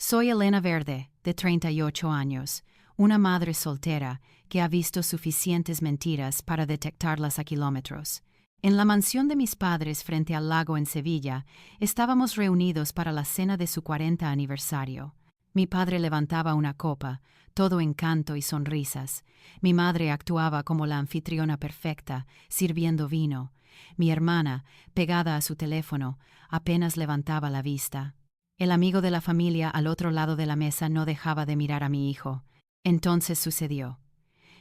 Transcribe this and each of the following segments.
Soy Elena Verde, de 38 años, una madre soltera que ha visto suficientes mentiras para detectarlas a kilómetros. En la mansión de mis padres frente al lago en Sevilla, estábamos reunidos para la cena de su 40 aniversario. Mi padre levantaba una copa, todo encanto y sonrisas. Mi madre actuaba como la anfitriona perfecta, sirviendo vino. Mi hermana, pegada a su teléfono, apenas levantaba la vista. El amigo de la familia al otro lado de la mesa no dejaba de mirar a mi hijo. Entonces sucedió.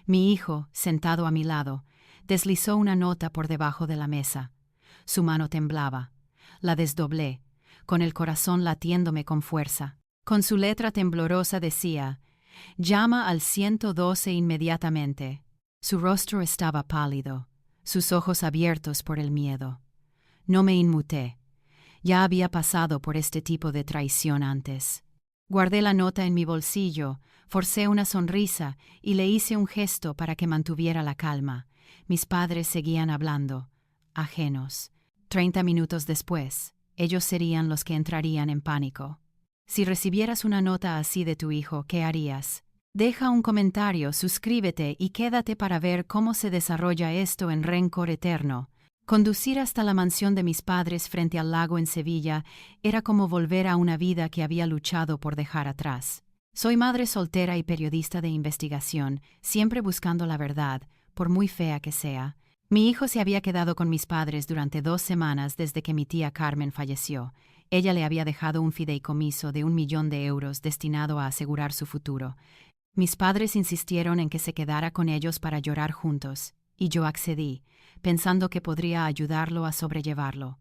Mi hijo, sentado a mi lado, deslizó una nota por debajo de la mesa. Su mano temblaba. La desdoblé, con el corazón latiéndome con fuerza. Con su letra temblorosa decía: «Llama al 112 inmediatamente». Su rostro estaba pálido, sus ojos abiertos por el miedo. No me inmuté. Ya había pasado por este tipo de traición antes. Guardé la nota en mi bolsillo, forcé una sonrisa y le hice un gesto para que mantuviera la calma. Mis padres seguían hablando, ajenos. 30 minutos después, ellos serían los que entrarían en pánico. Si recibieras una nota así de tu hijo, ¿qué harías? Deja un comentario, suscríbete y quédate para ver cómo se desarrolla esto en Rencor Eterno. Conducir hasta la mansión de mis padres frente al lago en Sevilla era como volver a una vida que había luchado por dejar atrás. Soy madre soltera y periodista de investigación, siempre buscando la verdad, por muy fea que sea. Mi hijo se había quedado con mis padres durante 2 semanas desde que mi tía Carmen falleció. Ella le había dejado un fideicomiso de 1 millón de euros destinado a asegurar su futuro. Mis padres insistieron en que se quedara con ellos para llorar juntos, y yo accedí, pensando que podría ayudarlo a sobrellevarlo.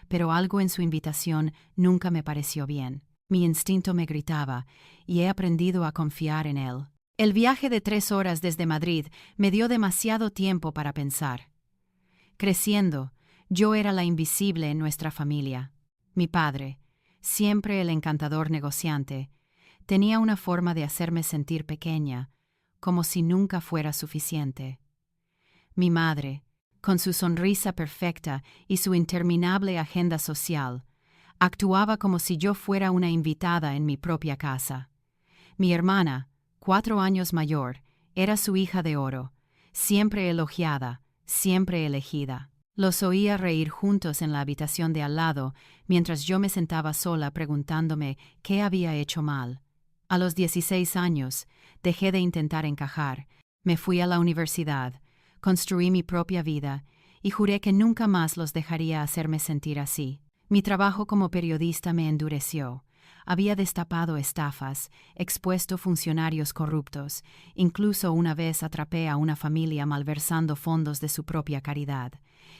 Pero algo en su invitación nunca me pareció bien. Mi instinto me gritaba, y he aprendido a confiar en él. El viaje de 3 horas desde Madrid me dio demasiado tiempo para pensar. Creciendo, yo era la invisible en nuestra familia. Mi padre, siempre el encantador negociante, tenía una forma de hacerme sentir pequeña, como si nunca fuera suficiente. Mi madre, con su sonrisa perfecta y su interminable agenda social, actuaba como si yo fuera una invitada en mi propia casa. Mi hermana, 4 años mayor, era su hija de oro, siempre elogiada, siempre elegida. Los oía reír juntos en la habitación de al lado, mientras yo me sentaba sola preguntándome qué había hecho mal. A los 16 años, dejé de intentar encajar, me fui a la universidad, construí mi propia vida y juré que nunca más los dejaría hacerme sentir así. Mi trabajo como periodista me endureció. Había destapado estafas, expuesto funcionarios corruptos, incluso una vez atrapé a una familia malversando fondos de su propia caridad.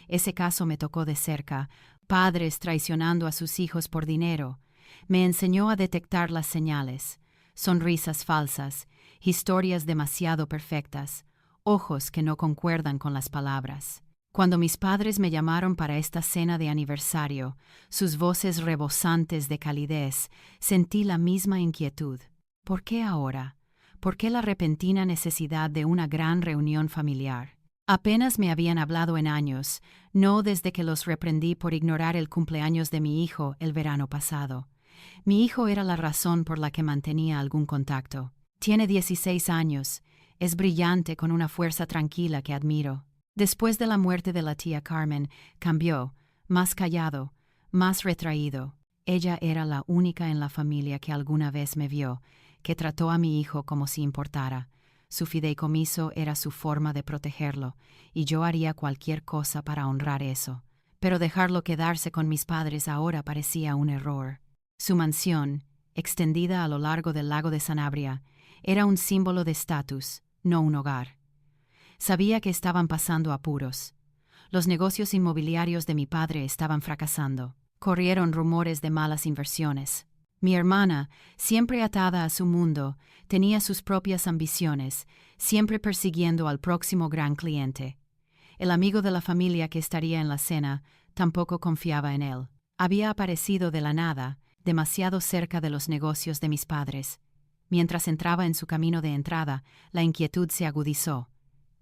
Ese caso me tocó de cerca, padres traicionando a sus hijos por dinero. Me enseñó a detectar las señales, sonrisas falsas, historias demasiado perfectas, ojos que no concuerdan con las palabras. Cuando mis padres me llamaron para esta cena de aniversario, sus voces rebosantes de calidez, sentí la misma inquietud. ¿Por qué ahora? ¿Por qué la repentina necesidad de una gran reunión familiar? Apenas me habían hablado en años, no desde que los reprendí por ignorar el cumpleaños de mi hijo el verano pasado. Mi hijo era la razón por la que mantenía algún contacto. Tiene 16 años, es brillante con una fuerza tranquila que admiro. Después de la muerte de la tía Carmen, cambió, más callado, más retraído. Ella era la única en la familia que alguna vez me vio, que trató a mi hijo como si importara. Su fideicomiso era su forma de protegerlo, y yo haría cualquier cosa para honrar eso. Pero dejarlo quedarse con mis padres ahora parecía un error. Su mansión, extendida a lo largo del lago de Sanabria, era un símbolo de estatus, no un hogar. Sabía que estaban pasando apuros. Los negocios inmobiliarios de mi padre estaban fracasando. Corrieron rumores de malas inversiones. Mi hermana, siempre atada a su mundo, tenía sus propias ambiciones, siempre persiguiendo al próximo gran cliente. El amigo de la familia que estaría en la cena tampoco confiaba en él. Había aparecido de la nada, demasiado cerca de los negocios de mis padres. Mientras entraba en su camino de entrada, la inquietud se agudizó.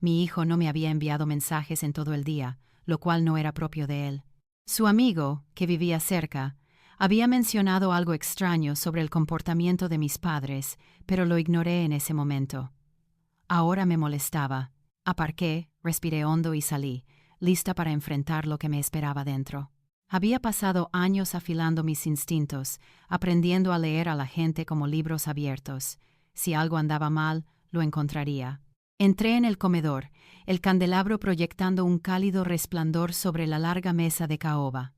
Mi hijo no me había enviado mensajes en todo el día, lo cual no era propio de él. Su amigo, que vivía cerca, Había mencionado algo extraño sobre el comportamiento de mis padres, pero lo ignoré en ese momento. Ahora me molestaba. Aparqué, respiré hondo y salí, lista para enfrentar lo que me esperaba dentro. Había pasado años afilando mis instintos, aprendiendo a leer a la gente como libros abiertos. Si algo andaba mal, lo encontraría. Entré en el comedor, el candelabro proyectando un cálido resplandor sobre la larga mesa de caoba.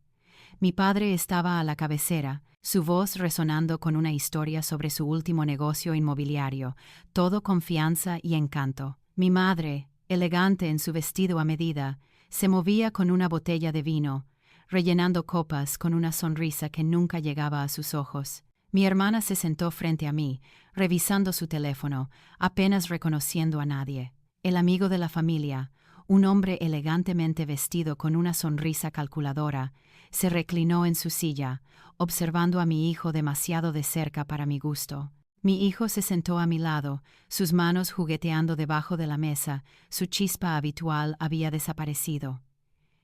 Mi padre estaba a la cabecera, su voz resonando con una historia sobre su último negocio inmobiliario, todo confianza y encanto. Mi madre, elegante en su vestido a medida, se movía con una botella de vino, rellenando copas con una sonrisa que nunca llegaba a sus ojos. Mi hermana se sentó frente a mí, revisando su teléfono, apenas reconociendo a nadie. El amigo de la familia, un hombre elegantemente vestido con una sonrisa calculadora, se reclinó en su silla, observando a mi hijo demasiado de cerca para mi gusto. Mi hijo se sentó a mi lado, sus manos jugueteando debajo de la mesa, su chispa habitual había desaparecido.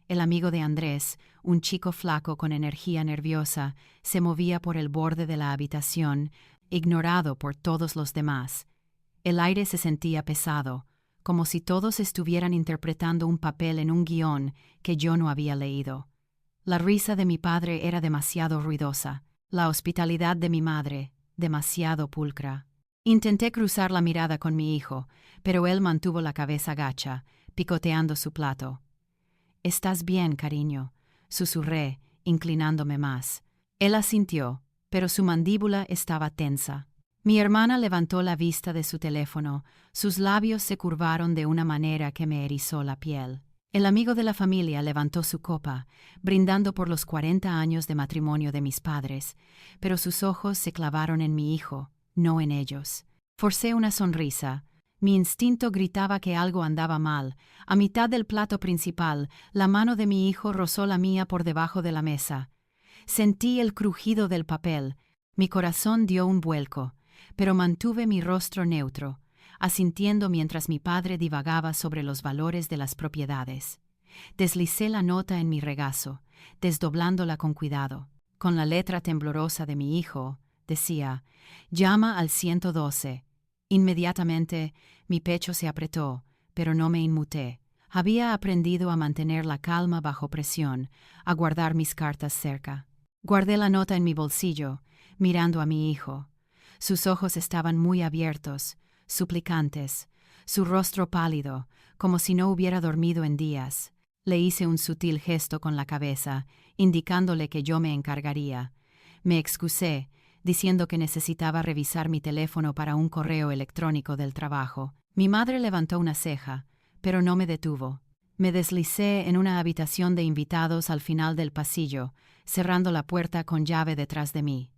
El amigo de Andrés, un chico flaco con energía nerviosa, se movía por el borde de la habitación, ignorado por todos los demás. El aire se sentía pesado, como si todos estuvieran interpretando un papel en un guión que yo no había leído. La risa de mi padre era demasiado ruidosa, la hospitalidad de mi madre, demasiado pulcra. Intenté cruzar la mirada con mi hijo, pero él mantuvo la cabeza gacha, picoteando su plato. «¿Estás bien, cariño?», susurré, inclinándome más. Él asintió, pero su mandíbula estaba tensa. Mi hermana levantó la vista de su teléfono, sus labios se curvaron de una manera que me erizó la piel. El amigo de la familia levantó su copa, brindando por los 40 años de matrimonio de mis padres, pero sus ojos se clavaron en mi hijo, no en ellos. Forcé una sonrisa. Mi instinto gritaba que algo andaba mal. A mitad del plato principal, la mano de mi hijo rozó la mía por debajo de la mesa. Sentí el crujido del papel. Mi corazón dio un vuelco, pero mantuve mi rostro neutro, asintiendo mientras mi padre divagaba sobre los valores de las propiedades. Deslicé la nota en mi regazo, desdoblándola con cuidado. Con la letra temblorosa de mi hijo, decía: «Llama al 112». Inmediatamente, mi pecho se apretó, pero no me inmuté. Había aprendido a mantener la calma bajo presión, a guardar mis cartas cerca. Guardé la nota en mi bolsillo, mirando a mi hijo. Sus ojos estaban muy abiertos, suplicantes, su rostro pálido, como si no hubiera dormido en días. Le hice un sutil gesto con la cabeza, indicándole que yo me encargaría. Me excusé, diciendo que necesitaba revisar mi teléfono para un correo electrónico del trabajo. Mi madre levantó una ceja, pero no me detuvo. Me deslicé en una habitación de invitados al final del pasillo, cerrando la puerta con llave detrás de mí.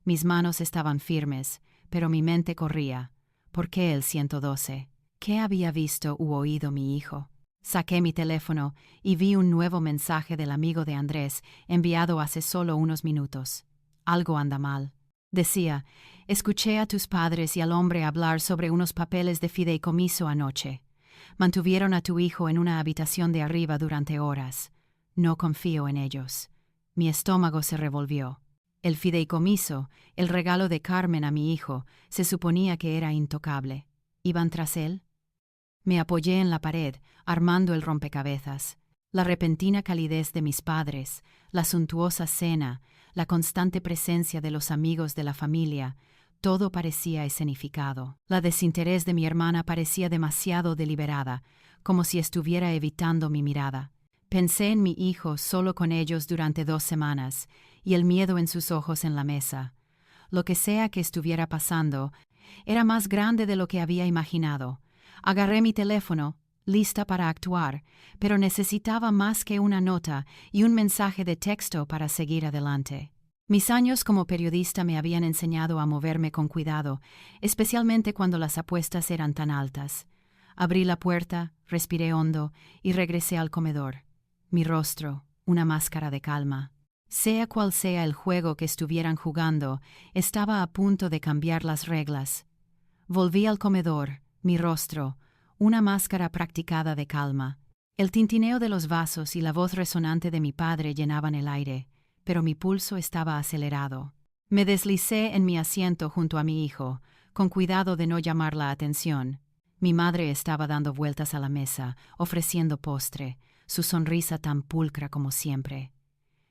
Mis manos estaban firmes, pero mi mente corría. ¿Por qué el 112? ¿Qué había visto u oído mi hijo? Saqué mi teléfono y vi un nuevo mensaje del amigo de Andrés, enviado hace solo unos minutos. «Algo anda mal». Decía: «Escuché a tus padres y al hombre hablar sobre unos papeles de fideicomiso anoche. Mantuvieron a tu hijo en una habitación de arriba durante horas. No confío en ellos». Mi estómago se revolvió. El fideicomiso, el regalo de Carmen a mi hijo, se suponía que era intocable. ¿Iban tras él? Me apoyé en la pared, armando el rompecabezas. La repentina calidez de mis padres, la suntuosa cena, la constante presencia de los amigos de la familia, todo parecía escenificado. La desinterés de mi hermana parecía demasiado deliberada, como si estuviera evitando mi mirada. Pensé en mi hijo solo con ellos durante 2 semanas, y el miedo en sus ojos en la mesa. Lo que sea que estuviera pasando, era más grande de lo que había imaginado. Agarré mi teléfono, lista para actuar, pero necesitaba más que una nota y un mensaje de texto para seguir adelante. Mis años como periodista me habían enseñado a moverme con cuidado, especialmente cuando las apuestas eran tan altas. Abrí la puerta, respiré hondo y regresé al comedor. Mi rostro, una máscara de calma. Sea cual sea el juego que estuvieran jugando, estaba a punto de cambiar las reglas. Volví al comedor, mi rostro, una máscara practicada de calma. El tintineo de los vasos y la voz resonante de mi padre llenaban el aire. pero mi pulso estaba acelerado. Me deslicé en mi asiento junto a mi hijo, con cuidado de no llamar la atención. Mi madre estaba dando vueltas a la mesa, ofreciendo postre, su sonrisa tan pulcra como siempre.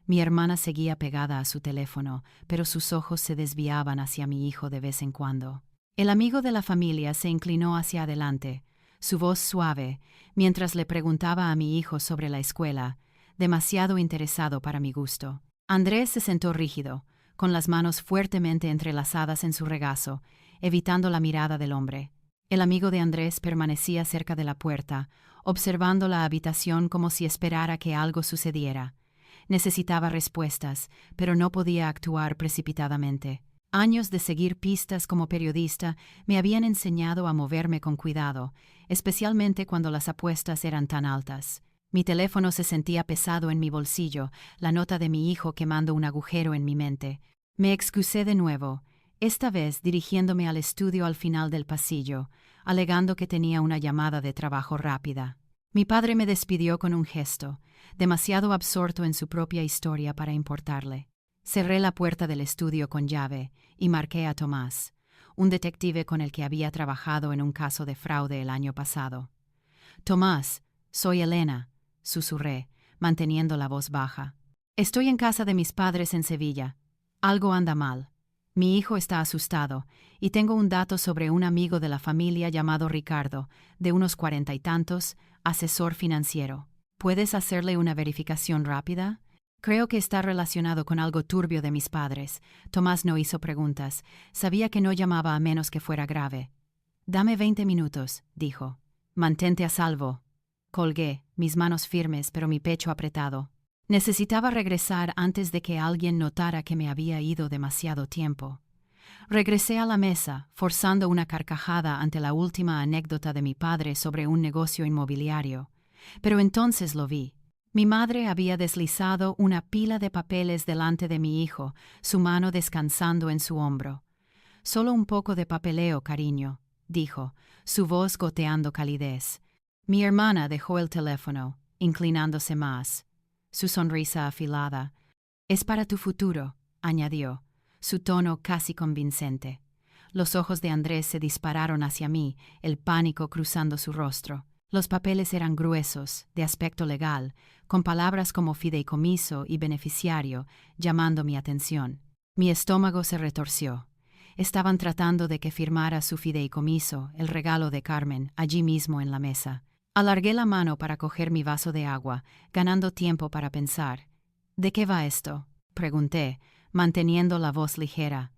Mi hermana seguía pegada a su teléfono, pero sus ojos se desviaban hacia mi hijo de vez en cuando. El amigo de la familia se inclinó hacia adelante, su voz suave, mientras le preguntaba a mi hijo sobre la escuela, demasiado interesado para mi gusto. Andrés se sentó rígido, con las manos fuertemente entrelazadas en su regazo, evitando la mirada del hombre. El amigo de Andrés permanecía cerca de la puerta, observando la habitación como si esperara que algo sucediera. Necesitaba respuestas, pero no podía actuar precipitadamente. Años de seguir pistas como periodista me habían enseñado a moverme con cuidado, especialmente cuando las apuestas eran tan altas. Mi teléfono se sentía pesado en mi bolsillo, la nota de mi hijo quemando un agujero en mi mente. Me excusé de nuevo, esta vez dirigiéndome al estudio al final del pasillo, alegando que tenía una llamada de trabajo rápida. Mi padre me despidió con un gesto, demasiado absorto en su propia historia para importarle. Cerré la puerta del estudio con llave y marqué a Tomás, un detective con el que había trabajado en un caso de fraude el año pasado. «Tomás, soy Elena», susurré, manteniendo la voz baja. «Estoy en casa de mis padres en Sevilla. Algo anda mal. Mi hijo está asustado, y tengo un dato sobre un amigo de la familia llamado Ricardo, de unos 40 y tantos, asesor financiero. ¿Puedes hacerle una verificación rápida?» Creo que está relacionado con algo turbio de mis padres. Tomás no hizo preguntas. Sabía que no llamaba a menos que fuera grave. «Dame 20 minutos», dijo. «Mantente a salvo». Colgué, mis manos firmes pero mi pecho apretado. Necesitaba regresar antes de que alguien notara que me había ido demasiado tiempo. Regresé a la mesa, forzando una carcajada ante la última anécdota de mi padre sobre un negocio inmobiliario. Pero entonces lo vi. Mi madre había deslizado una pila de papeles delante de mi hijo, su mano descansando en su hombro. «Solo un poco de papeleo, cariño», dijo, su voz goteando calidez. Mi hermana dejó el teléfono, inclinándose más. Su sonrisa afilada. «Es para tu futuro», añadió, su tono casi convincente. Los ojos de Andrés se dispararon hacia mí, el pánico cruzando su rostro. Los papeles eran gruesos, de aspecto legal, con palabras como fideicomiso y beneficiario, llamando mi atención. Mi estómago se retorció. Estaban tratando de que firmara su fideicomiso, el regalo de Carmen, allí mismo en la mesa. Alargué la mano para coger mi vaso de agua, ganando tiempo para pensar. «¿De qué va esto?», pregunté, manteniendo la voz ligera.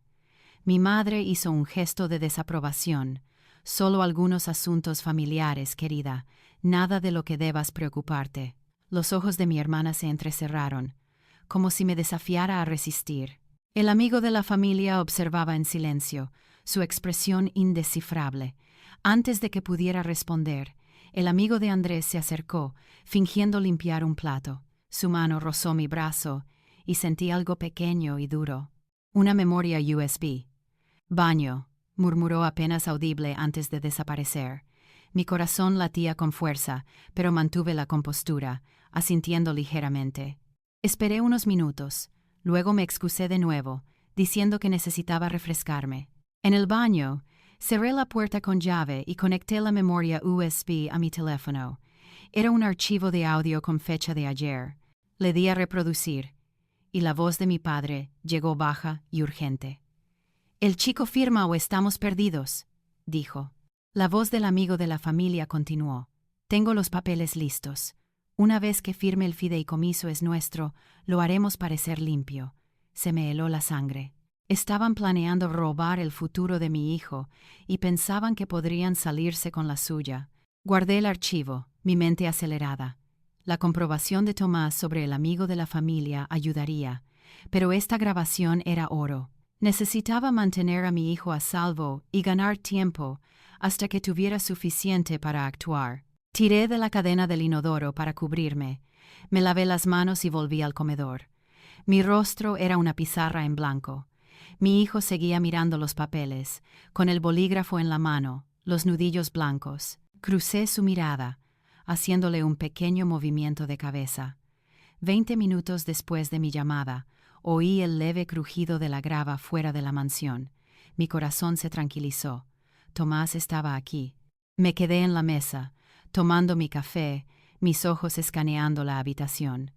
Mi madre hizo un gesto de desaprobación. «Solo algunos asuntos familiares, querida. Nada de lo que debas preocuparte». Los ojos de mi hermana se entrecerraron, como si me desafiara a resistir. El amigo de la familia observaba en silencio, su expresión indescifrable. Antes de que pudiera responder, el amigo de Andrés se acercó, fingiendo limpiar un plato. Su mano rozó mi brazo y sentí algo pequeño y duro. Una memoria USB. «Baño», murmuró apenas audible antes de desaparecer. Mi corazón latía con fuerza, pero mantuve la compostura, asintiendo ligeramente. Esperé unos minutos, luego me excusé de nuevo, diciendo que necesitaba refrescarme. En el baño, cerré la puerta con llave y conecté la memoria USB a mi teléfono. Era un archivo de audio con fecha de ayer. Le di a reproducir, y la voz de mi padre llegó baja y urgente. «El chico firma o estamos perdidos», dijo. La voz del amigo de la familia continuó. «Tengo los papeles listos. Una vez que firme el fideicomiso es nuestro, lo haremos parecer limpio». Se me heló la sangre. Estaban planeando robar el futuro de mi hijo y pensaban que podrían salirse con la suya. Guardé el archivo, mi mente acelerada. La comprobación de Tomás sobre el amigo de la familia ayudaría, pero esta grabación era oro. Necesitaba mantener a mi hijo a salvo y ganar tiempo hasta que tuviera suficiente para actuar. Tiré de la cadena del inodoro para cubrirme. Me lavé las manos y volví al comedor. Mi rostro era una pizarra en blanco. Mi hijo seguía mirando los papeles, con el bolígrafo en la mano, los nudillos blancos. Crucé su mirada, haciéndole un pequeño movimiento de cabeza. 20 minutos después de mi llamada, Oí el leve crujido de la grava fuera de la mansión. Mi corazón se tranquilizó. Tomás estaba aquí. Me quedé en la mesa, tomando mi café, mis ojos escaneando la habitación.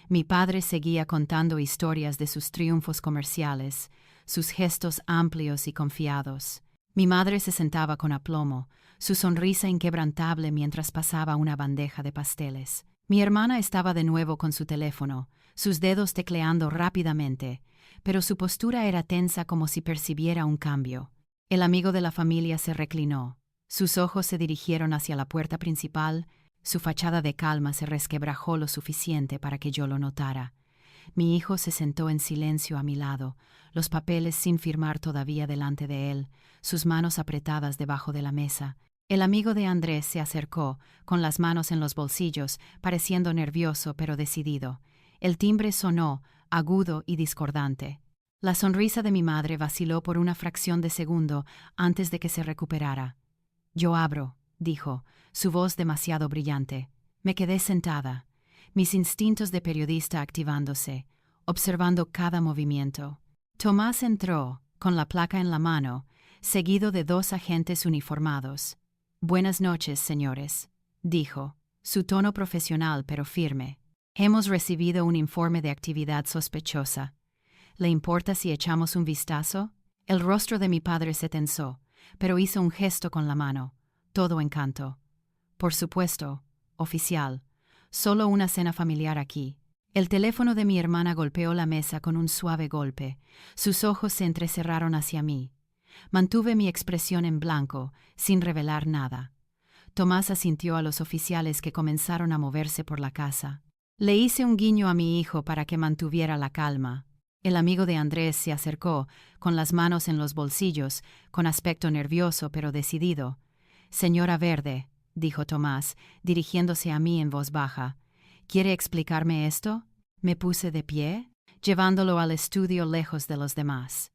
Mi padre seguía contando historias de sus triunfos comerciales, sus gestos amplios y confiados. Mi madre se sentaba con aplomo, su sonrisa inquebrantable mientras pasaba una bandeja de pasteles. Mi hermana estaba de nuevo con su teléfono, sus dedos tecleando rápidamente, pero su postura era tensa como si percibiera un cambio. El amigo de la familia se reclinó. Sus ojos se dirigieron hacia la puerta principal. Su fachada de calma se resquebrajó lo suficiente para que yo lo notara. Mi hijo se sentó en silencio a mi lado, los papeles sin firmar todavía delante de él, sus manos apretadas debajo de la mesa. El amigo de Andrés se acercó, con las manos en los bolsillos, pareciendo nervioso pero decidido. El timbre sonó, agudo y discordante. La sonrisa de mi madre vaciló por una fracción de segundo antes de que se recuperara. «Yo abro», dijo, su voz demasiado brillante. Me quedé sentada, mis instintos de periodista activándose, observando cada movimiento. Tomás entró, con la placa en la mano, seguido de 2 agentes uniformados. «Buenas noches, señores», dijo, su tono profesional pero firme. «Hemos recibido un informe de actividad sospechosa. ¿Le importa si echamos un vistazo?» El rostro de mi padre se tensó, pero hizo un gesto con la mano. Todo encanto. «Por supuesto, oficial. Solo una cena familiar aquí». El teléfono de mi hermana golpeó la mesa con un suave golpe. Sus ojos se entrecerraron hacia mí. Mantuve mi expresión en blanco, sin revelar nada. Tomás asintió a los oficiales que comenzaron a moverse por la casa. Le hice un guiño a mi hijo para que mantuviera la calma. El amigo de Andrés se acercó, con las manos en los bolsillos, con aspecto nervioso pero decidido. «Señora Verde», dijo Tomás, dirigiéndose a mí en voz baja, «¿quiere explicarme esto?» Me puse de pie, llevándolo al estudio lejos de los demás.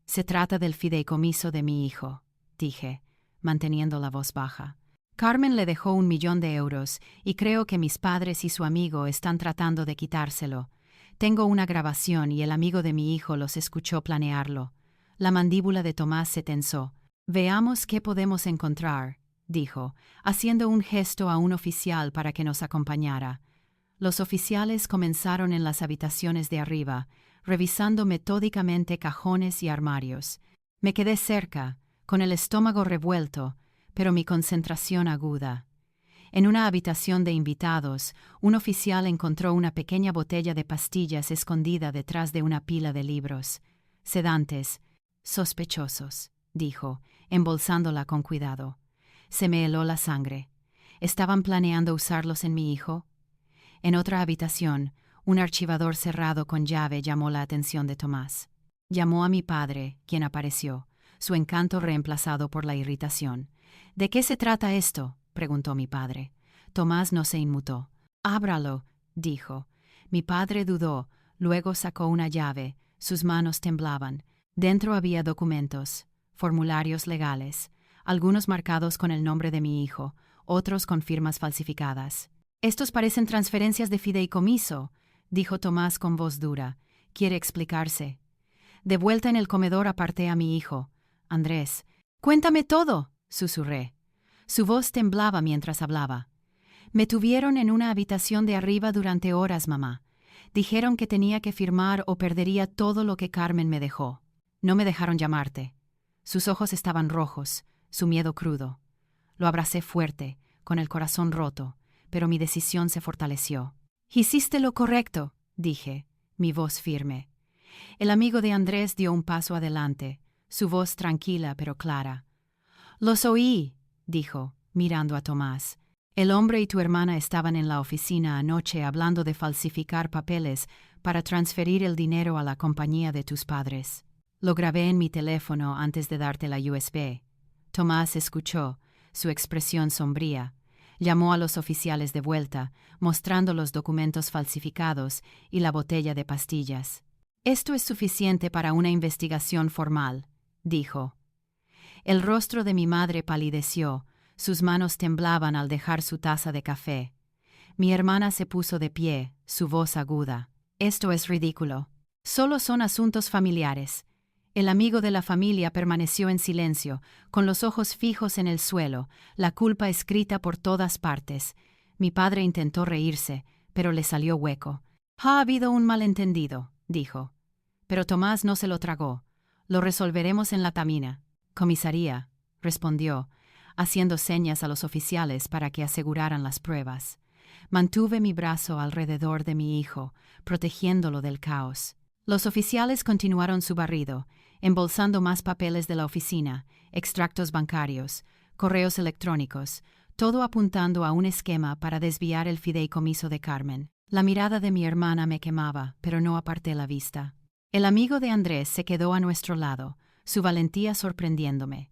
«Se trata del fideicomiso de mi hijo», dije, manteniendo la voz baja. «Carmen le dejó 1 millón de euros y creo que mis padres y su amigo están tratando de quitárselo. Tengo una grabación y el amigo de mi hijo los escuchó planearlo». La mandíbula de Tomás se tensó. «Veamos qué podemos encontrar», dijo, haciendo un gesto a un oficial para que nos acompañara. Los oficiales comenzaron en las habitaciones de arriba, revisando metódicamente cajones y armarios. Me quedé cerca, con el estómago revuelto, pero mi concentración aguda. En una habitación de invitados, un oficial encontró una pequeña botella de pastillas escondida detrás de una pila de libros. «Sedantes, sospechosos», dijo, embolsándola con cuidado. Se me heló la sangre. ¿Estaban planeando usarlos en mi hijo? En otra habitación, un archivador cerrado con llave llamó la atención de Tomás. Llamó a mi padre, quien apareció, su encanto reemplazado por la irritación. «¿De qué se trata esto?», preguntó mi padre. Tomás no se inmutó. «Ábralo», dijo. Mi padre dudó, luego sacó una llave, sus manos temblaban. Dentro había documentos, formularios legales, algunos marcados con el nombre de mi hijo, otros con firmas falsificadas. «Estos parecen transferencias de fideicomiso», dijo Tomás con voz dura. «¿Quiere explicarse?» De vuelta en el comedor aparté a mi hijo. «Andrés, cuéntame todo», susurré. Su voz temblaba mientras hablaba. «Me tuvieron en una habitación de arriba durante horas, mamá. Dijeron que tenía que firmar o perdería todo lo que Carmen me dejó. No me dejaron llamarte». Sus ojos estaban rojos, su miedo crudo. Lo abracé fuerte, con el corazón roto, pero mi decisión se fortaleció. «Hiciste lo correcto», dije, mi voz firme. El amigo de Andrés dio un paso adelante, su voz tranquila pero clara. «Los oí», dijo, mirando a Tomás. «El hombre y tu hermana estaban en la oficina anoche hablando de falsificar papeles para transferir el dinero a la compañía de tus padres. Lo grabé en mi teléfono antes de darte la USB». Tomás escuchó, su expresión sombría. Llamó a los oficiales de vuelta, mostrando los documentos falsificados y la botella de pastillas. «Esto es suficiente para una investigación formal», dijo. El rostro de mi madre palideció, sus manos temblaban al dejar su taza de café. Mi hermana se puso de pie, su voz aguda. «Esto es ridículo». Solo son asuntos familiares. El amigo de la familia permaneció en silencio, con los ojos fijos en el suelo, la culpa escrita por todas partes. Mi padre intentó reírse, pero le salió hueco. Ha habido un malentendido, dijo. Pero Tomás no se lo tragó. Lo resolveremos en la Tamina. Comisaría, respondió, haciendo señas a los oficiales para que aseguraran las pruebas. Mantuve mi brazo alrededor de mi hijo, protegiéndolo del caos. Los oficiales continuaron su barrido, embolsando más papeles de la oficina, extractos bancarios, correos electrónicos, todo apuntando a un esquema para desviar el fideicomiso de Carmen. La mirada de mi hermana me quemaba, pero no aparté la vista. El amigo de Andrés se quedó a nuestro lado, su valentía sorprendiéndome.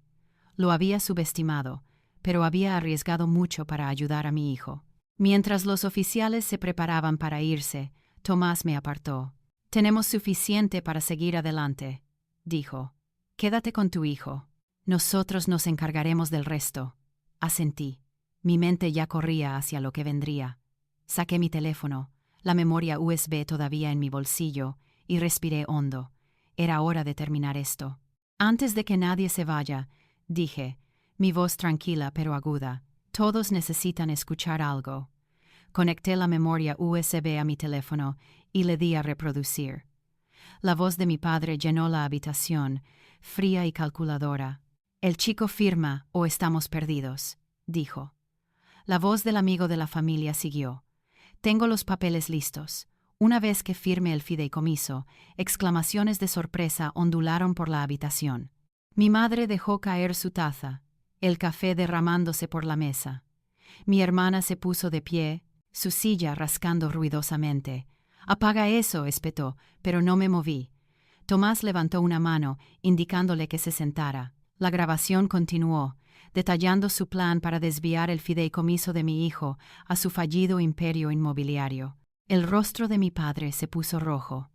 Lo había subestimado, pero había arriesgado mucho para ayudar a mi hijo. Mientras los oficiales se preparaban para irse, Tomás me apartó. «Tenemos suficiente para seguir adelante», dijo. «Quédate con tu hijo. Nosotros nos encargaremos del resto». Asentí. Mi mente ya corría hacia lo que vendría. Saqué mi teléfono, la memoria USB todavía en mi bolsillo, y respiré hondo. Era hora de terminar esto. Antes de que nadie se vaya, dije, mi voz tranquila pero aguda, todos necesitan escuchar algo. Conecté la memoria USB a mi teléfono y le di a reproducir. La voz de mi padre llenó la habitación, fría y calculadora. «El chico firma o estamos perdidos», dijo. La voz del amigo de la familia siguió. «Tengo los papeles listos. Una vez que firme el fideicomiso», exclamaciones de sorpresa ondularon por la habitación. Mi madre dejó caer su taza, el café derramándose por la mesa. Mi hermana se puso de pie, su silla rascando ruidosamente. «Apaga eso», espetó, pero no me moví. Tomás levantó una mano, indicándole que se sentara. La grabación continuó, detallando su plan para desviar el fideicomiso de mi hijo a su fallido imperio inmobiliario. El rostro de mi padre se puso rojo.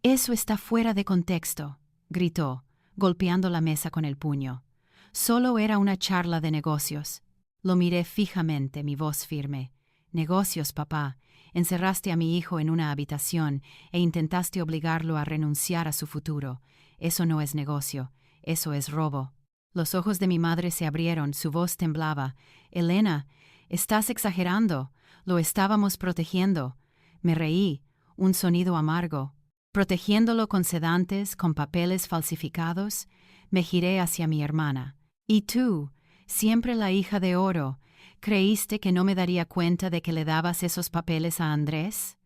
«Eso está fuera de contexto», gritó, golpeando la mesa con el puño. «Solo era una charla de negocios». Lo miré fijamente, mi voz firme. «Negocios, papá. Encerraste a mi hijo en una habitación e intentaste obligarlo a renunciar a su futuro. Eso no es negocio, eso es robo». Los ojos de mi madre se abrieron, su voz temblaba. «Elena, estás exagerando. Lo estábamos protegiendo». Me reí, un sonido amargo. «¿Protegiéndolo con sedantes, con papeles falsificados?» Me giré hacia mi hermana. «¿Y tú, siempre la hija de oro, creíste que no me daría cuenta de que le dabas esos papeles a Andrés?»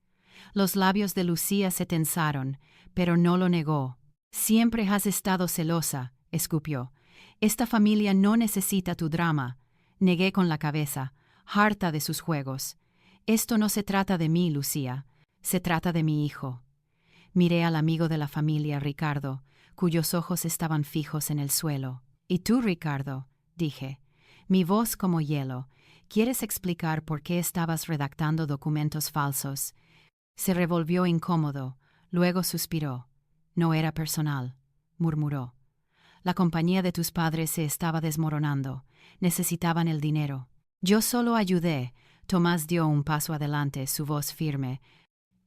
Los labios de Lucía se tensaron, pero no lo negó. «Siempre has estado celosa», escupió. «Esta familia no necesita tu drama». Negué con la cabeza, harta de sus juegos. «Esto no se trata de mí, Lucía. Se trata de mi hijo». Miré al amigo de la familia, Ricardo, cuyos ojos estaban fijos en el suelo. «¿Y tú, Ricardo?», dije. Mi voz como hielo. «¿Quieres explicar por qué estabas redactando documentos falsos?» Se revolvió incómodo, luego suspiró. «No era personal», murmuró. «La compañía de tus padres se estaba desmoronando. Necesitaban el dinero. Yo solo ayudé». Tomás dio un paso adelante, su voz firme.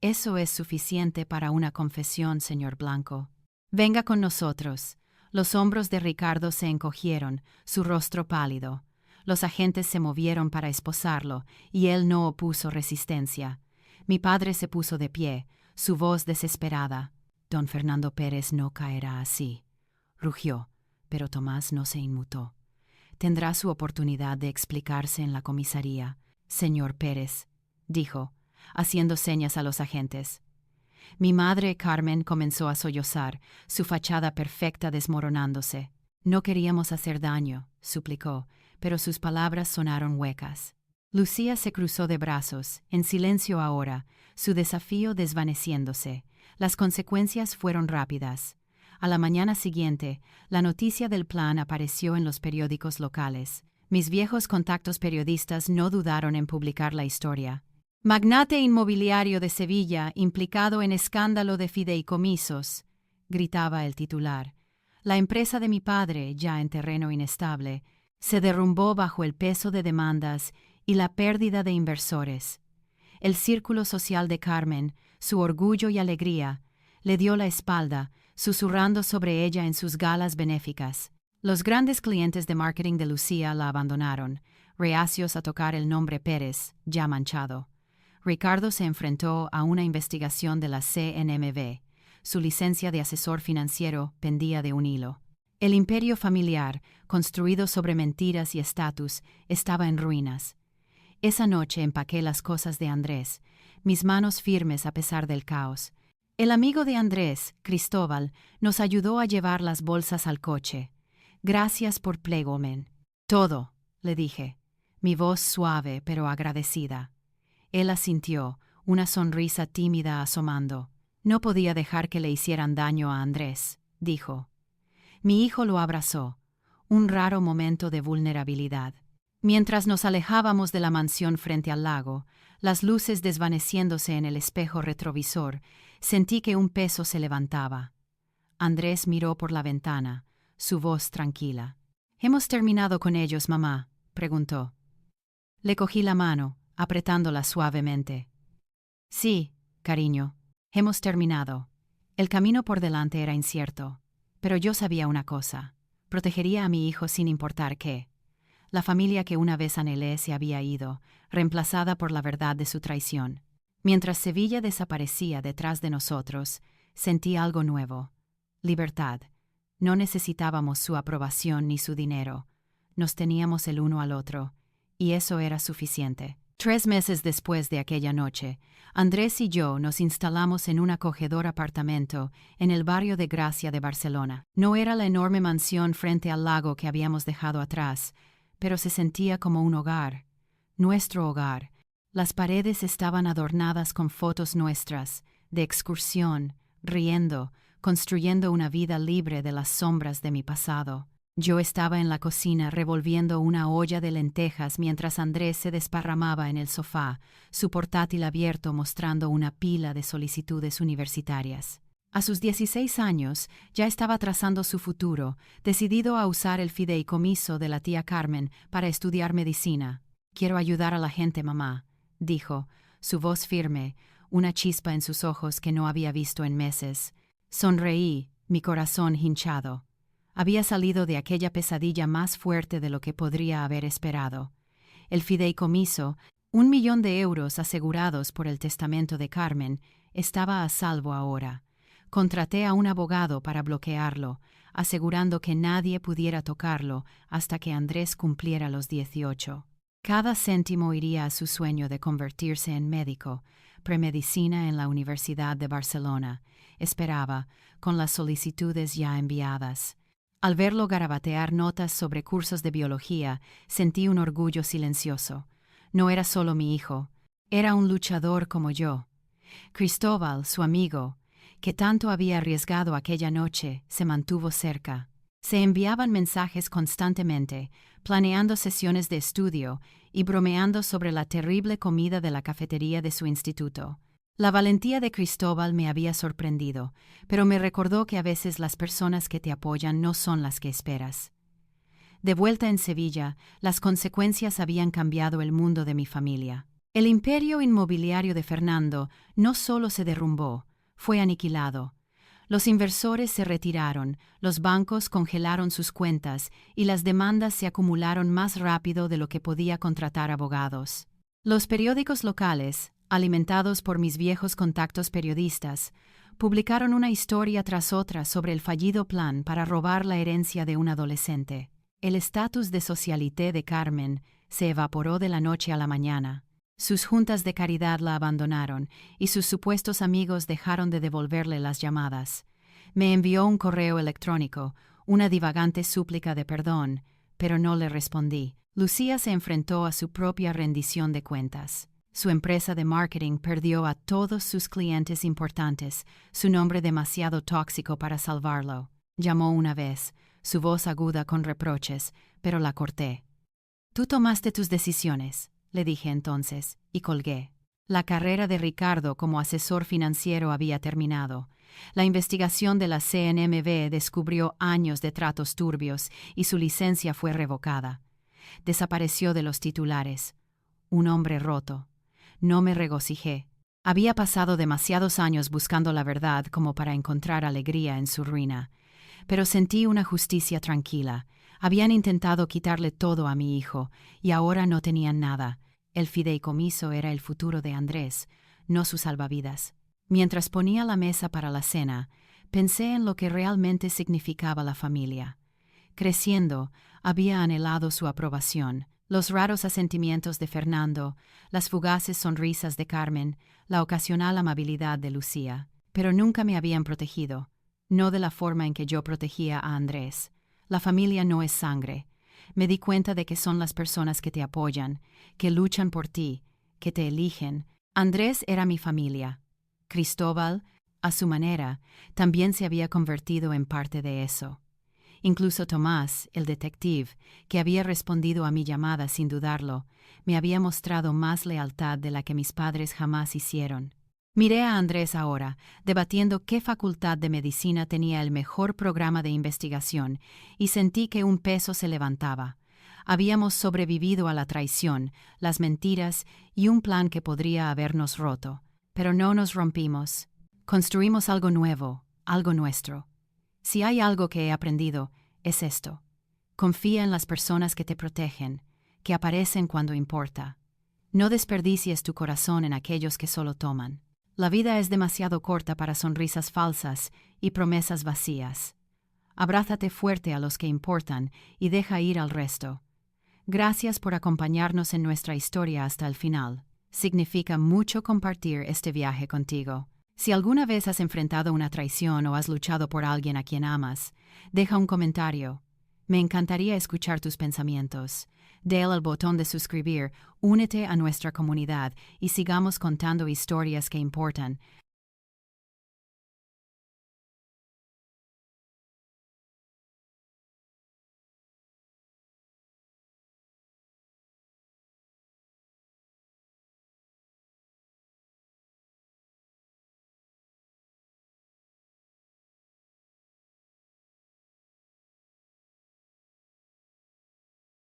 «Eso es suficiente para una confesión, señor Blanco. Venga con nosotros». Los hombros de Ricardo se encogieron, su rostro pálido. Los agentes se movieron para esposarlo, y él no opuso resistencia. Mi padre se puso de pie, su voz desesperada. «Don Fernando Pérez no caerá así», rugió, pero Tomás no se inmutó. «Tendrá su oportunidad de explicarse en la comisaría, señor Pérez», dijo, haciendo señas a los agentes. Mi madre, Carmen, comenzó a sollozar, su fachada perfecta desmoronándose. «No queríamos hacer daño», suplicó, pero sus palabras sonaron huecas. Lucía se cruzó de brazos, en silencio ahora, su desafío desvaneciéndose. Las consecuencias fueron rápidas. A la mañana siguiente, la noticia del plan apareció en los periódicos locales. Mis viejos contactos periodistas no dudaron en publicar la historia. «Magnate inmobiliario de Sevilla implicado en escándalo de fideicomisos», gritaba el titular. La empresa de mi padre, ya en terreno inestable, se derrumbó bajo el peso de demandas y la pérdida de inversores. El círculo social de Carmen, su orgullo y alegría, Le dio la espalda, susurrando sobre ella en sus galas benéficas. Los grandes clientes de marketing de Lucía la abandonaron, reacios a tocar el nombre Pérez, ya manchado. Ricardo se enfrentó a una investigación de la CNMV. Su licencia de asesor financiero pendía de un hilo. El imperio familiar, construido sobre mentiras y estatus, estaba en ruinas. Esa noche empaqué las cosas de Andrés, mis manos firmes a pesar del caos. El amigo de Andrés, Cristóbal, nos ayudó a llevar las bolsas al coche. Gracias por plegomen. Todo, le dije, mi voz suave pero agradecida. Él asintió, una sonrisa tímida asomando. No podía dejar que le hicieran daño a Andrés, dijo. Mi hijo lo abrazó, un raro momento de vulnerabilidad. Mientras nos alejábamos de la mansión frente al lago, las luces desvaneciéndose en el espejo retrovisor, sentí que un peso se levantaba. Andrés miró por la ventana, su voz tranquila. «¿Hemos terminado con ellos, mamá?», preguntó. Le cogí la mano, apretándola suavemente. «Sí, cariño, hemos terminado». El camino por delante era incierto, pero yo sabía una cosa: protegería a mi hijo sin importar qué. La familia que una vez anhelé se había ido, reemplazada por la verdad de su traición. Mientras Sevilla desaparecía detrás de nosotros, sentí algo nuevo: libertad. No necesitábamos su aprobación ni su dinero. Nos teníamos el uno al otro, y eso era suficiente. 3 meses después de aquella noche, Andrés y yo nos instalamos en un acogedor apartamento en el barrio de Gracia de Barcelona. No era la enorme mansión frente al lago que habíamos dejado atrás, pero se sentía como un hogar, nuestro hogar. Las paredes estaban adornadas con fotos nuestras, de excursión, riendo, construyendo una vida libre de las sombras de mi pasado. Yo estaba en la cocina revolviendo una olla de lentejas mientras Andrés se desparramaba en el sofá, su portátil abierto mostrando una pila de solicitudes universitarias. A sus 16 años ya estaba trazando su futuro, decidido a usar el fideicomiso de la tía Carmen para estudiar medicina. «Quiero ayudar a la gente, mamá», dijo, su voz firme, una chispa en sus ojos que no había visto en meses. Sonreí, mi corazón hinchado. Había salido de aquella pesadilla más fuerte de lo que podría haber esperado. El fideicomiso, 1 millón de euros asegurados por el testamento de Carmen, estaba a salvo ahora. Contraté a un abogado para bloquearlo, asegurando que nadie pudiera tocarlo hasta que Andrés cumpliera los 18. Cada céntimo iría a su sueño de convertirse en médico, premedicina en la Universidad de Barcelona. Esperaba, con las solicitudes ya enviadas. Al verlo garabatear notas sobre cursos de biología, sentí un orgullo silencioso. No era solo mi hijo, era un luchador como yo. Cristóbal, su amigo, que tanto había arriesgado aquella noche, se mantuvo cerca. Se enviaban mensajes constantemente, planeando sesiones de estudio y bromeando sobre la terrible comida de la cafetería de su instituto. La valentía de Cristóbal me había sorprendido, pero me recordó que a veces las personas que te apoyan no son las que esperas. De vuelta en Sevilla, las consecuencias habían cambiado el mundo de mi familia. El imperio inmobiliario de Fernando no solo se derrumbó, fue aniquilado. Los inversores se retiraron, los bancos congelaron sus cuentas y las demandas se acumularon más rápido de lo que podía contratar abogados. Los periódicos locales, alimentados por mis viejos contactos periodistas, publicaron una historia tras otra sobre el fallido plan para robar la herencia de un adolescente. El estatus de socialité de Carmen se evaporó de la noche a la mañana. Sus juntas de caridad la abandonaron y sus supuestos amigos dejaron de devolverle las llamadas. Me envió un correo electrónico, una divagante súplica de perdón, pero no le respondí. Lucía se enfrentó a su propia rendición de cuentas. Su empresa de marketing perdió a todos sus clientes importantes, su nombre demasiado tóxico para salvarlo. Llamó una vez, su voz aguda con reproches, pero la corté. «Tú tomaste tus decisiones», le dije entonces, y colgué. La carrera de Ricardo como asesor financiero había terminado. La investigación de la CNMV descubrió años de tratos turbios y su licencia fue revocada. Desapareció de los titulares. Un hombre roto. No me regocijé. Había pasado demasiados años buscando la verdad como para encontrar alegría en su ruina. Pero sentí una justicia tranquila. Habían intentado quitarle todo a mi hijo, y ahora no tenían nada. El fideicomiso era el futuro de Andrés, no su salvavidas. Mientras ponía la mesa para la cena, pensé en lo que realmente significaba la familia. Creciendo, había anhelado su aprobación, los raros asentimientos de Fernando, las fugaces sonrisas de Carmen, la ocasional amabilidad de Lucía. Pero nunca me habían protegido, no de la forma en que yo protegía a Andrés. La familia no es sangre. Me di cuenta de que son las personas que te apoyan, que luchan por ti, que te eligen. Andrés era mi familia. Cristóbal, a su manera, también se había convertido en parte de eso. Incluso Tomás, el detective, que había respondido a mi llamada sin dudarlo, me había mostrado más lealtad de la que mis padres jamás hicieron. Miré a Andrés ahora, debatiendo qué facultad de medicina tenía el mejor programa de investigación, y sentí que un peso se levantaba. Habíamos sobrevivido a la traición, las mentiras y un plan que podría habernos roto. Pero no nos rompimos. Construimos algo nuevo, algo nuestro. Si hay algo que he aprendido, es esto. Confía en las personas que te protegen, que aparecen cuando importa. No desperdicies tu corazón en aquellos que solo toman. La vida es demasiado corta para sonrisas falsas y promesas vacías. Abrázate fuerte a los que importan y deja ir al resto. Gracias por acompañarnos en nuestra historia hasta el final. Significa mucho compartir este viaje contigo. Si alguna vez has enfrentado una traición o has luchado por alguien a quien amas, deja un comentario. Me encantaría escuchar tus pensamientos. Dale al botón de suscribir, únete a nuestra comunidad y sigamos contando historias que importan.